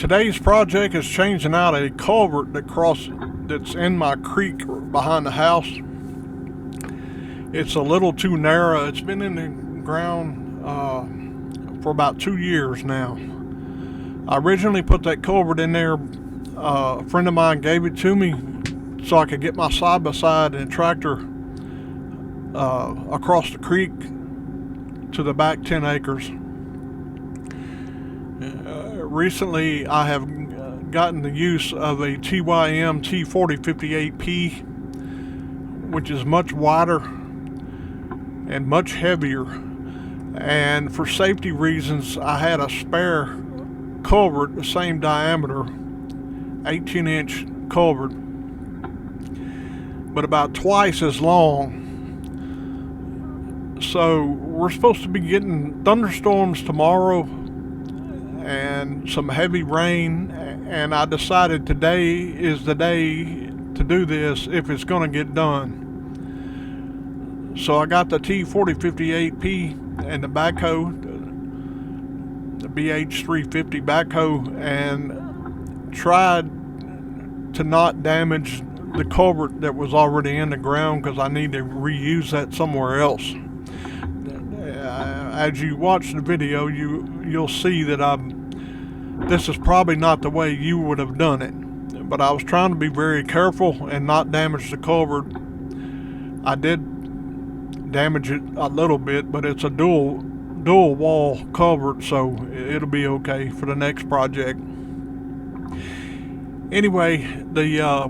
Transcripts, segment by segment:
Today's project is changing out a culvert that's in my creek behind the house. It's a little too narrow. It's been in the ground for about 2 years now. I originally put that culvert in there. A friend of mine gave it to me so I could get my side-by-side and tractor across the creek to the back 10 acres. Recently I have gotten the use of a TYM T4058P, which is much wider and much heavier, and for safety reasons I had a spare culvert the same diameter, 18-inch culvert, but about twice as long. So we're supposed to be getting thunderstorms tomorrow and some heavy rain, and I decided today is the day to do this if it's going to get done. So I got the T4058P and the backhoe, the BH350 backhoe, and tried to not damage the culvert that was already in the ground because I need to reuse that somewhere else. As you watch the video, you'll see that this is probably not the way you would have done it, but I was trying to be very careful and not damage the culvert. I did damage it a little bit, but it's a dual wall culvert, so it'll be okay for the next project. Anyway,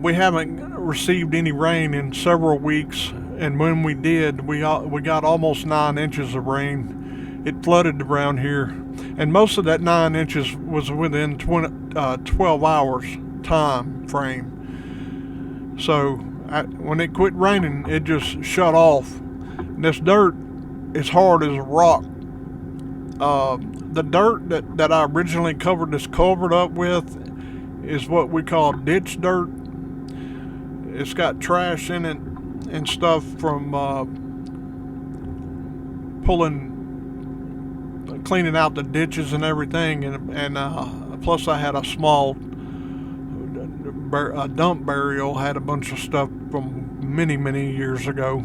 we haven't received any rain in several weeks, and when we did, we got almost 9 inches of rain. It flooded around here, and most of that 9 inches was within 12 hours time frame. So when it quit raining, it just shut off. And this dirt is hard as a rock. The dirt that I originally covered this culvert up with is what we call ditch dirt. It's got trash in it and stuff from cleaning out the ditches and everything, and plus I had a small dump burial, had a bunch of stuff from many years ago.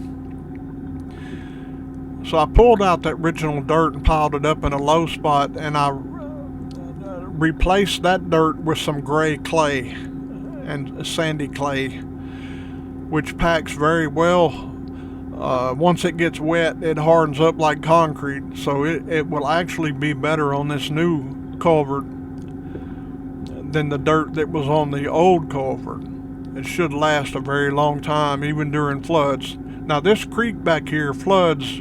So I pulled out that original dirt and piled it up in a low spot, and I replaced that dirt with some gray clay and sandy clay, which packs very well. Once it gets wet, it hardens up like concrete, so it will actually be better on this new culvert than the dirt that was on the old culvert. It should last a very long time, even during floods. Now this creek back here floods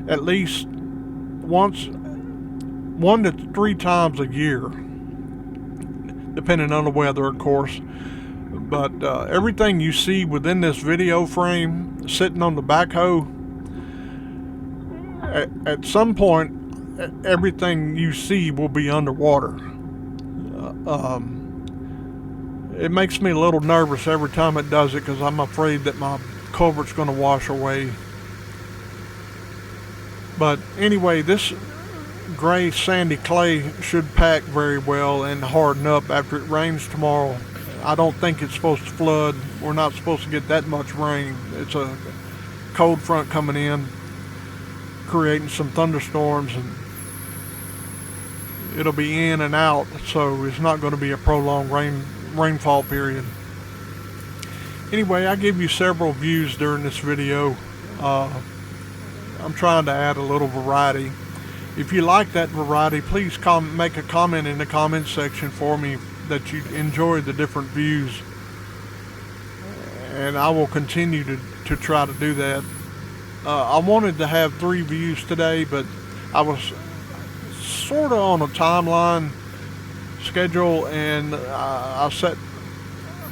at least 1 to 3 times a year, depending on the weather, of course. But everything you see within this video frame sitting on the backhoe, at some point everything you see will be underwater. It makes me a little nervous every time it does it because I'm afraid that my culvert's going to wash away. But anyway, this gray sandy clay should pack very well and harden up after it rains tomorrow. I don't think it's supposed to flood. We're not supposed to get that much rain. It's a cold front coming in, creating some thunderstorms, and it'll be in and out, so it's not going to be a prolonged rainfall period. Anyway, I give you several views during this video. I'm trying to add a little variety. If you like that variety, please make a comment in the comment section for me that you enjoy the different views, and I will continue to try to do that. I wanted to have 3 views today, but I was sort of on a timeline schedule, and I set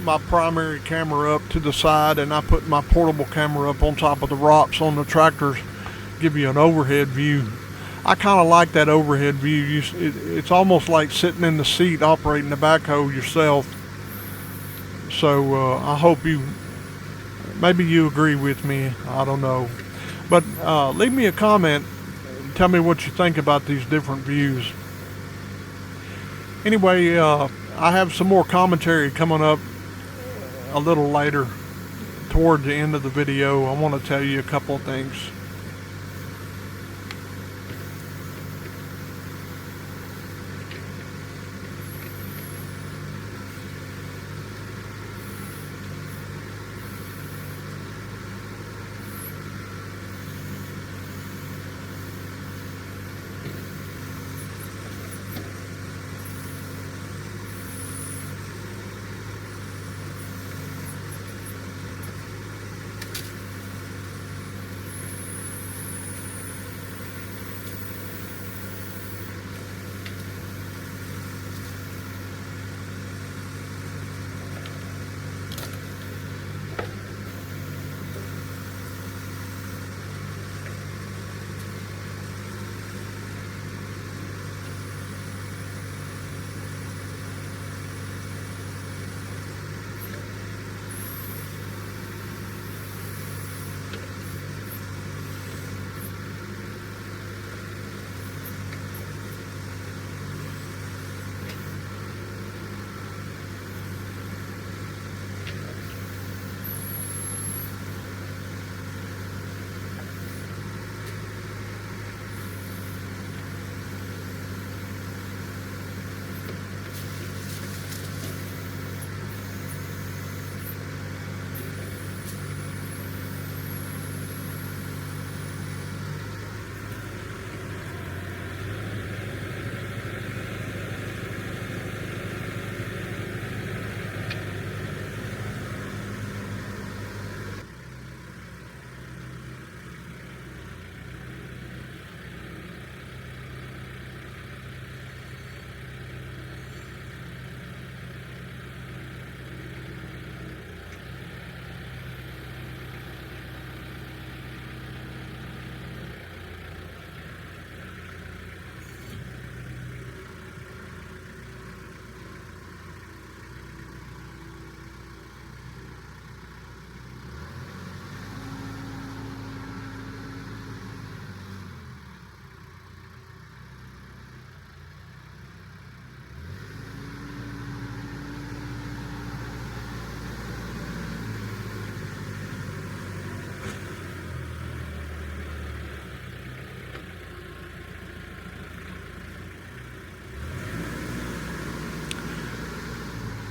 my primary camera up to the side, and I put my portable camera up on top of the rocks on the tractors, give you an overhead view. I kind of like that overhead view. It's almost like sitting in the seat operating the backhoe yourself. So I hope maybe you agree with me. I don't know. But leave me a comment. Tell me what you think about these different views. Anyway, I have some more commentary coming up a little later toward the end of the video. I want to tell you a couple of things.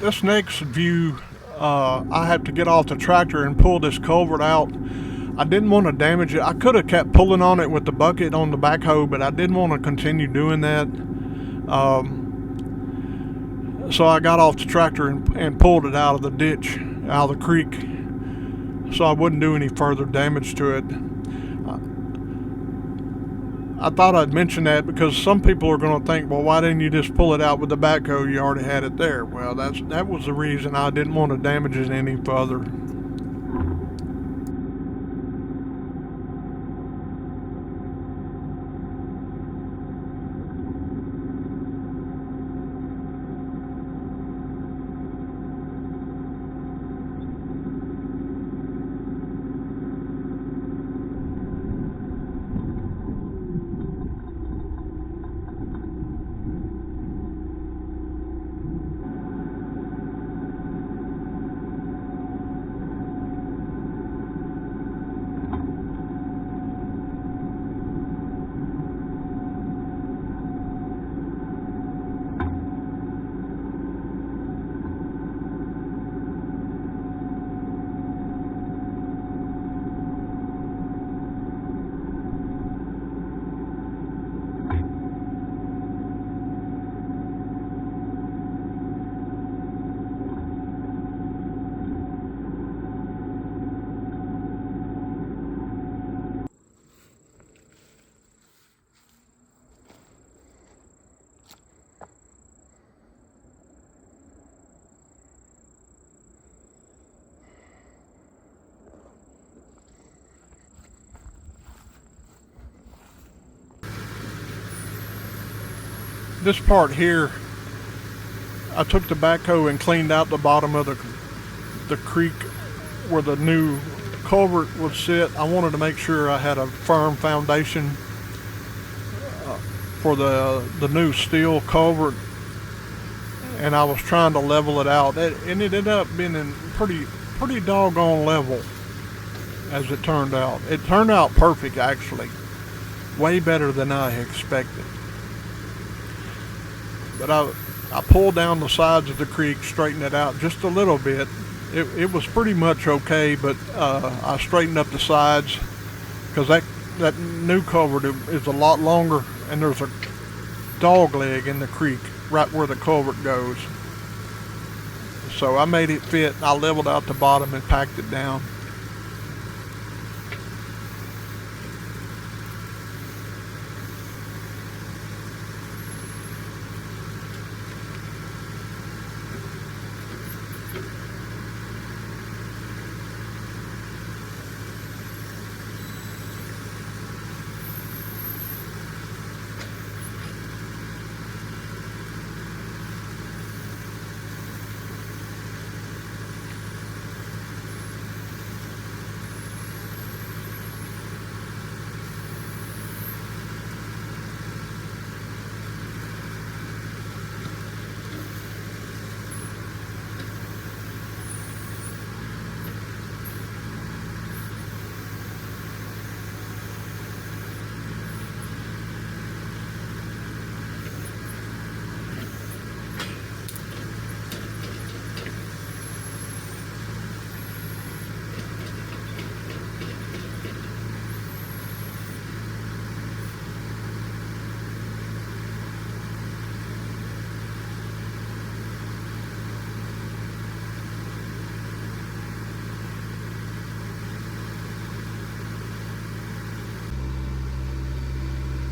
This next view, I have to get off the tractor and pull this culvert out. I didn't want to damage it. I could have kept pulling on it with the bucket on the backhoe, but I didn't want to continue doing that. So I got off the tractor and pulled it out of the ditch, out of the creek, so I wouldn't do any further damage to it. I thought I'd mention that because some people are going to think, well, why didn't you just pull it out with the backhoe? You already had it there. Well, that was the reason. I didn't want to damage it any further. This part here, I took the backhoe and cleaned out the bottom of the creek where the new culvert would sit. I wanted to make sure I had a firm foundation for the new steel culvert. and I was trying to level it out, and it ended up being in pretty doggone level, as it turned out. It turned out perfect, actually, way better than I expected. But I pulled down the sides of the creek, straightened it out just a little bit. It was pretty much okay, but I straightened up the sides because that new culvert is a lot longer, and there's a dog leg in the creek right where the culvert goes. So I made it fit. I leveled out the bottom and packed it down.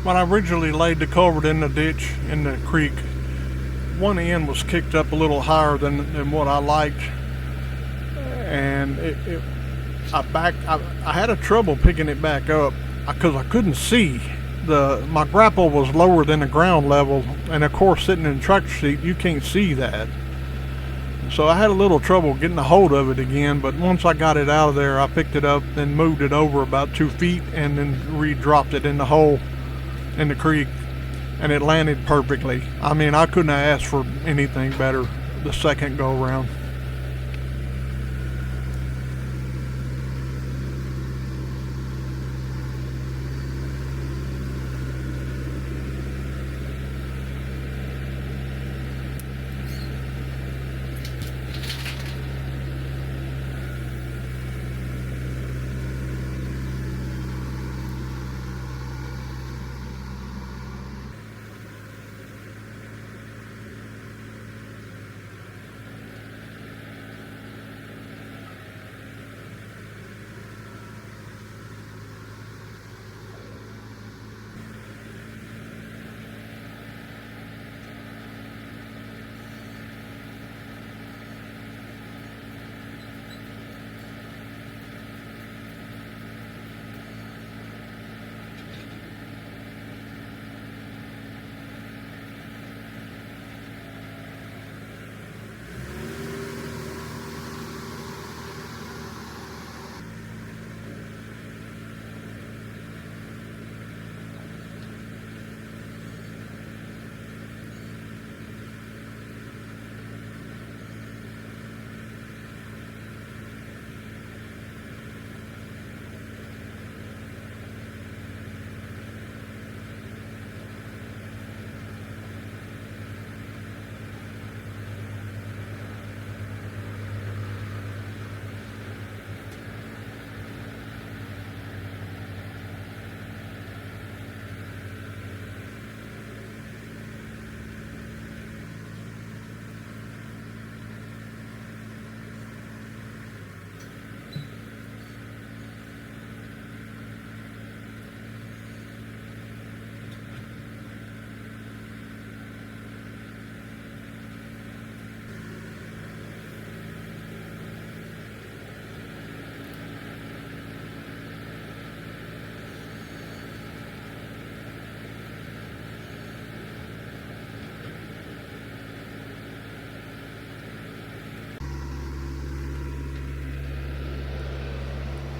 When I originally laid the culvert in the ditch in the creek, one end was kicked up a little higher than what I liked, and I had a trouble picking it back up because I couldn't see. My grapple was lower than the ground level, and of course sitting in the tractor seat you can't see that. So I had a little trouble getting a hold of it again, but once I got it out of there, I picked it up and moved it over about 2 feet and then re-dropped it in the hole in the creek, and it landed perfectly. I mean, I couldn't have asked for anything better the second go around.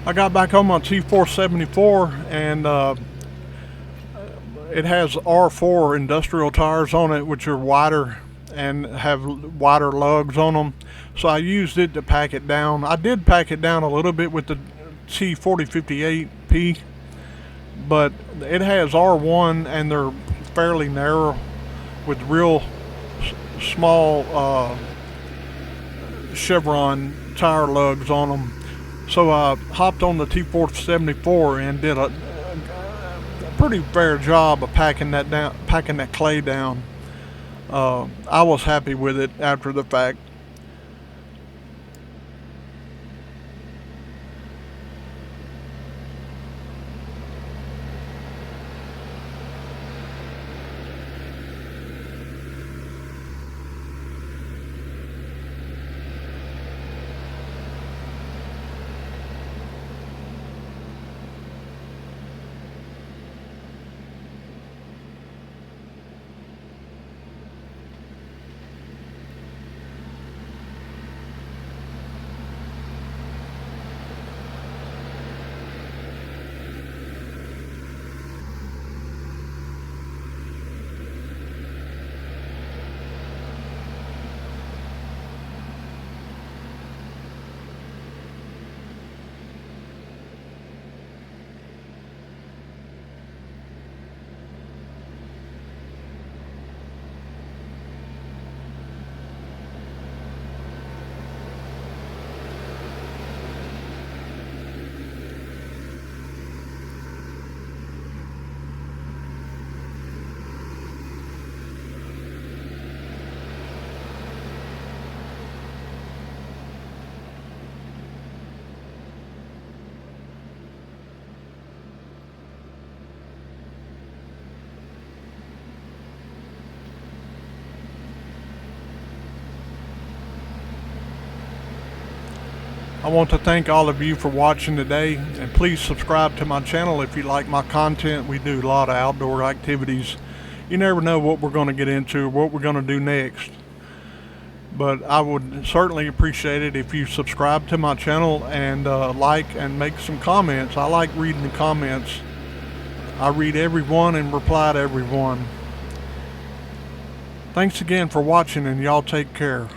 I got back on my T474, and it has R4 industrial tires on it, which are wider, and have wider lugs on them. So I used it to pack it down. I did pack it down a little bit with the T4058P, but it has R1 and they're fairly narrow with real small chevron tire lugs on them. So I hopped on the T474 and did a pretty fair job of packing that clay down. I was happy with it after the fact. I want to thank all of you for watching today, and please subscribe to my channel if you like my content. We do a lot of outdoor activities. You never know what we're going to get into or what we're going to do next. But I would certainly appreciate it if you subscribe to my channel and like and make some comments. I like reading the comments. I read every one and reply to every one. Thanks again for watching, and y'all take care.